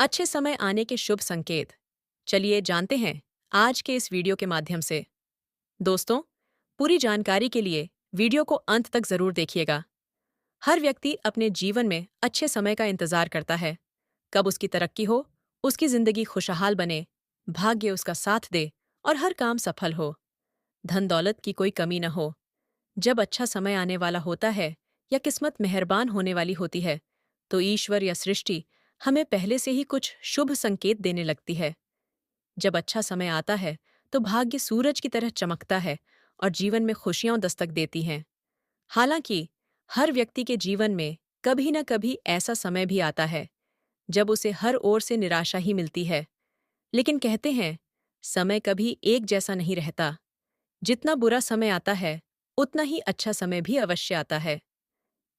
अच्छे समय आने के शुभ संकेत। चलिए जानते हैं आज के इस वीडियो के माध्यम से। दोस्तों, पूरी जानकारी के लिए वीडियो को अंत तक जरूर देखिएगा। हर व्यक्ति अपने जीवन में अच्छे समय का इंतजार करता है। कब उसकी तरक्की हो, उसकी जिंदगी खुशहाल बने, भाग्य उसका साथ दे और हर काम सफल हो, धन दौलत की कोई कमी न हो। जब अच्छा समय आने वाला होता है या किस्मत मेहरबान होने वाली होती है, तो ईश्वर या सृष्टि हमें पहले से ही कुछ शुभ संकेत देने लगती है। जब अच्छा समय आता है तो भाग्य सूरज की तरह चमकता है और जीवन में खुशियां दस्तक देती हैं। हालांकि हर व्यक्ति के जीवन में कभी न कभी ऐसा समय भी आता है जब उसे हर ओर से निराशा ही मिलती है। लेकिन कहते हैं, समय कभी एक जैसा नहीं रहता। जितना बुरा समय आता है, उतना ही अच्छा समय भी अवश्य आता है।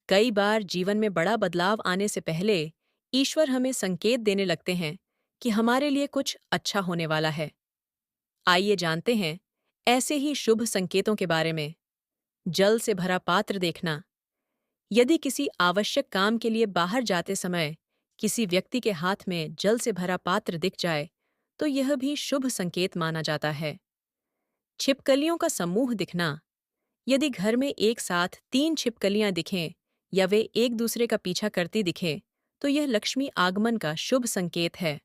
कई बार जीवन में बड़ा बदलाव आने से पहले ईश्वर हमें संकेत देने लगते हैं कि हमारे लिए कुछ अच्छा होने वाला है। आइए जानते हैं ऐसे ही शुभ संकेतों के बारे में। जल से भरा पात्र देखना। यदि किसी आवश्यक काम के लिए बाहर जाते समय किसी व्यक्ति के हाथ में जल से भरा पात्र दिख जाए, तो यह भी शुभ संकेत माना जाता है। छिपकलियों का समूह दिखना। यदि घर में एक साथ 3 छिपकलियां दिखें या वे एक दूसरे का पीछा करती दिखें, तो यह लक्ष्मी आगमन का शुभ संकेत है।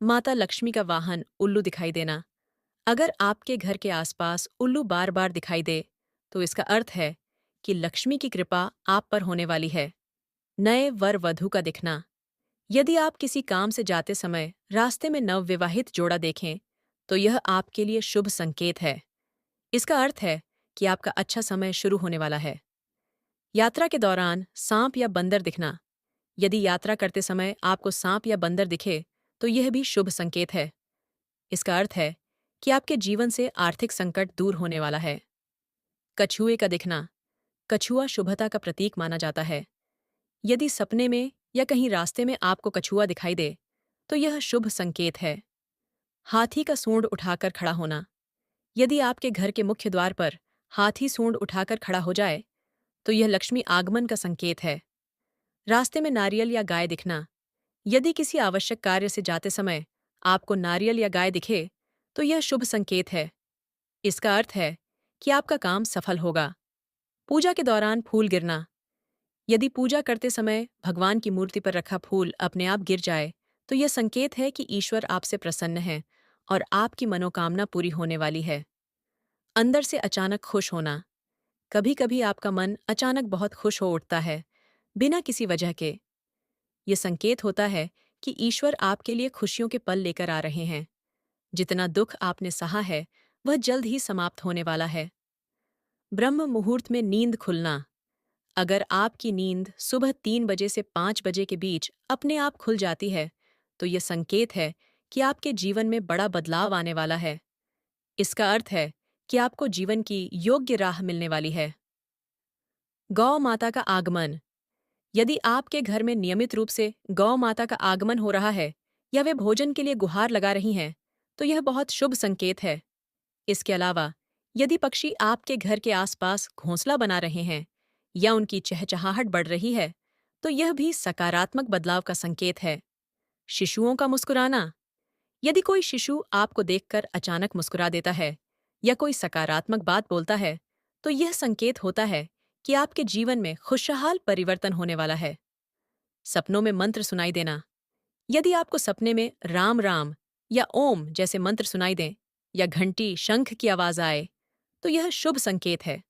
माता लक्ष्मी का वाहन उल्लू दिखाई देना। अगर आपके घर के आसपास उल्लू बार बार दिखाई दे, तो इसका अर्थ है कि लक्ष्मी की कृपा आप पर होने वाली है। नए वर वधू का दिखना। यदि आप किसी काम से जाते समय रास्ते में नवविवाहित जोड़ा देखें, तो यह आपके लिए शुभ संकेत है। इसका अर्थ है कि आपका अच्छा समय शुरू होने वाला है। यात्रा के दौरान सांप या बंदर दिखना। यदि यात्रा करते समय आपको सांप या बंदर दिखे, तो यह भी शुभ संकेत है। इसका अर्थ है कि आपके जीवन से आर्थिक संकट दूर होने वाला है। कछुए का दिखना। कछुआ शुभता का प्रतीक माना जाता है। यदि सपने में या कहीं रास्ते में आपको कछुआ दिखाई दे, तो यह शुभ संकेत है। हाथी का सूंड उठाकर खड़ा होना। यदि आपके घर के मुख्य द्वार पर हाथी सूंड उठाकर खड़ा हो जाए, तो यह लक्ष्मी आगमन का संकेत है। रास्ते में नारियल या गाय दिखना। यदि किसी आवश्यक कार्य से जाते समय आपको नारियल या गाय दिखे, तो यह शुभ संकेत है। इसका अर्थ है कि आपका काम सफल होगा। पूजा के दौरान फूल गिरना। यदि पूजा करते समय भगवान की मूर्ति पर रखा फूल अपने आप गिर जाए, तो यह संकेत है कि ईश्वर आपसे प्रसन्न है और आपकी मनोकामना पूरी होने वाली है। अंदर से अचानक खुश होना। कभी कभी आपका मन अचानक बहुत खुश हो उठता है, बिना किसी वजह के। ये संकेत होता है कि ईश्वर आपके लिए खुशियों के पल लेकर आ रहे हैं। जितना दुख आपने सहा है, वह जल्द ही समाप्त होने वाला है। ब्रह्म मुहूर्त में नींद खुलना। अगर आपकी नींद सुबह 3 बजे से 5 बजे के बीच अपने आप खुल जाती है, तो यह संकेत है कि आपके जीवन में बड़ा बदलाव आने वाला है। इसका अर्थ है कि आपको जीवन की योग्य राह मिलने वाली है। गौ माता का आगमन। यदि आपके घर में नियमित रूप से गौ माता का आगमन हो रहा है या वे भोजन के लिए गुहार लगा रही हैं, तो यह बहुत शुभ संकेत है। इसके अलावा यदि पक्षी आपके घर के आसपास घोंसला बना रहे हैं या उनकी चहचहाहट बढ़ रही है, तो यह भी सकारात्मक बदलाव का संकेत है। शिशुओं का मुस्कुराना। यदि कोई शिशु आपको देखकर अचानक मुस्कुरा देता है या कोई सकारात्मक बात बोलता है, तो यह संकेत होता है कि आपके जीवन में खुशहाल परिवर्तन होने वाला है। सपनों में मंत्र सुनाई देना। यदि आपको सपने में राम राम या ओम जैसे मंत्र सुनाई दें या घंटी शंख की आवाज आए, तो यह शुभ संकेत है।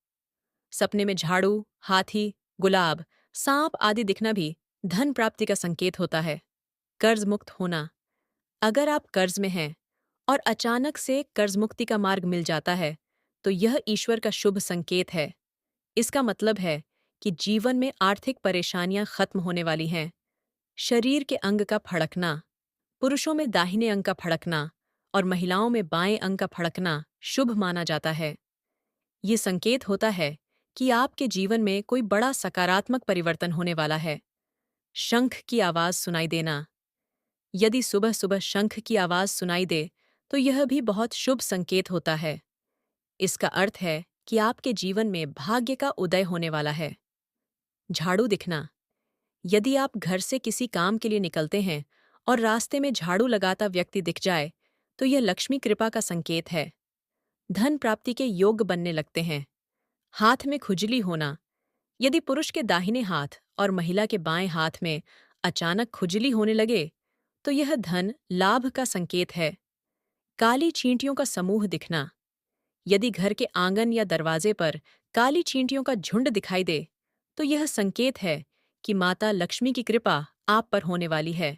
सपने में झाड़ू, हाथी, गुलाब, सांप आदि दिखना भी धन प्राप्ति का संकेत होता है। कर्ज मुक्त होना। अगर आप कर्ज में हैं और अचानक से कर्ज मुक्ति का मार्ग मिल जाता है, तो यह ईश्वर का शुभ संकेत है। इसका मतलब है कि जीवन में आर्थिक परेशानियां खत्म होने वाली हैं। शरीर के अंग का फड़कना। पुरुषों में दाहिने अंग का फड़कना और महिलाओं में बाएं अंग का फड़कना शुभ माना जाता है। ये संकेत होता है कि आपके जीवन में कोई बड़ा सकारात्मक परिवर्तन होने वाला है। शंख की आवाज सुनाई देना। यदि सुबह सुबह शंख की आवाज सुनाई दे, तो यह भी बहुत शुभ संकेत होता है। इसका अर्थ है कि आपके जीवन में भाग्य का उदय होने वाला है। झाड़ू दिखना। यदि आप घर से किसी काम के लिए निकलते हैं और रास्ते में झाड़ू लगाता व्यक्ति दिख जाए तो यह लक्ष्मी कृपा का संकेत है। धन प्राप्ति के योग्य बनने लगते हैं। हाथ में खुजली होना। यदि पुरुष के दाहिने हाथ और महिला के बाएं हाथ में अचानक खुजली होने लगे तो यह धन लाभ का संकेत है। काली चींटियों का समूह दिखना। यदि घर के आंगन या दरवाजे पर काली चींटियों का झुंड दिखाई दे तो यह संकेत है कि माता लक्ष्मी की कृपा आप पर होने वाली है।